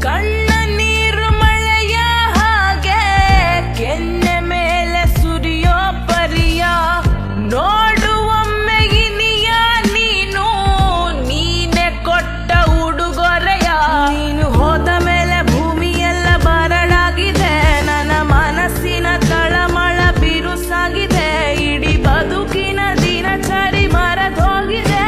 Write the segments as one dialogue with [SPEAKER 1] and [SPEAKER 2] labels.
[SPEAKER 1] ಕಣ್ಣ ನೀರು ಮಳೆಯ ಹಾಗೆ ಕೆನ್ನೆ ಮೇಲೆ ಸುರಿಯೋ ಪರಿಯ ನೋಡುವೊಮ್ಮೆ ಇನಿಯ ನೀನು ನೀನೆ ಕೊಟ್ಟ ಉಡುಗೊರೆಯ ನೀನು ಹೋದ ಮೇಲೆ ಭೂಮಿಯೆಲ್ಲ ಬರಡಾಗಿದೆ ನನ್ನ ಮನಸ್ಸಿನ ತಳಮಳ ಬಿರುಸಾಗಿದೆ ಇಡೀ ಬದುಕಿನ ದಿನಚರಿ ಮರೆತೋಗಿದೆ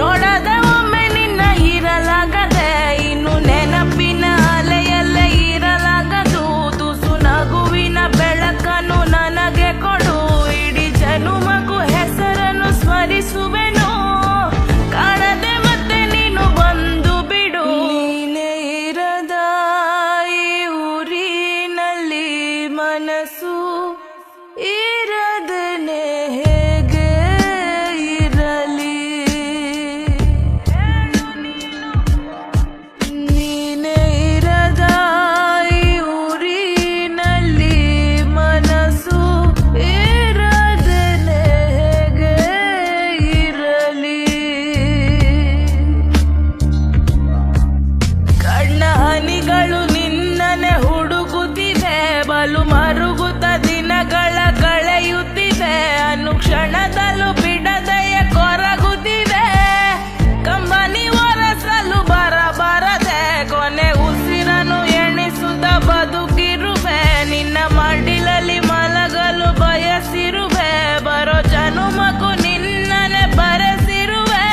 [SPEAKER 1] ನೋಡದ ಒಮ್ಮೆ ನಿನ್ನ ಇರಲಾಗದೆ ಇನ್ನು ನೆನಪಿನ ಅಲೆಯಲ್ಲೇ ಇರಲಾಗದು ತುಸು ನಗುವಿನ ಬೆಳಕನ್ನು ನನಗೆ ಕೊಡು ಇಡೀ ಜನುಮಗೂ ಹೆಸರನ್ನು ಸ್ಮರಿಸುವೆನು ಕಾಣದೆ ಮತ್ತೆ ನೀನು ಬಂದು ಬಿಡು ನೀನೇ ಇರದ ಈ ಊರಿನಲ್ಲಿ ಮನಸ್ಸು ಇರದನೆ ಹೇಗೆ ಇರಲಿ ನೀನೇ ಇರದ ಈ ಊರಿನಲ್ಲಿ ಮನಸ್ಸು ಇರದನೆ ಹೇಗೆ ಇರಲಿ ಕಣ್ಣ ಹನಿಗಳು ನಿನ್ನನೆ ಹುಡುಕುತ್ತಿವೆ ಬಲು ಮರುಗುತ್ತ ದಿನಗಳ ಕಳೆಯುತ್ತಿವೆ ಅನುಕ್ಷಣದಲ್ಲೂ ಬಿಡದೆಯೇ ಕೊರಗುತ್ತಿವೆ ಕಂಬನಿ ಒರೆಸಲು ಬರದೆ ಕೊನೆ ಉಸಿರನ್ನು ಎಣಿಸುತ್ತ ಬದುಕಿರುವೆ ನಿನ್ನ ಮಡಿಲಲ್ಲಿ ಮಲಗಲು ಬಯಸಿರುವೆ ಬರೋ ಜನುಮಕ್ಕೂ ನಿನ್ನನೆ ಬರೆಸಿರುವೆ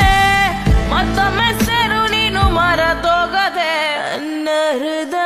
[SPEAKER 1] ಮತ್ತೊಮ್ಮೆ ಸೆರು ನೀನು ಮರೆತೋಗದೆ ನನ್ನ ಹೃದಯ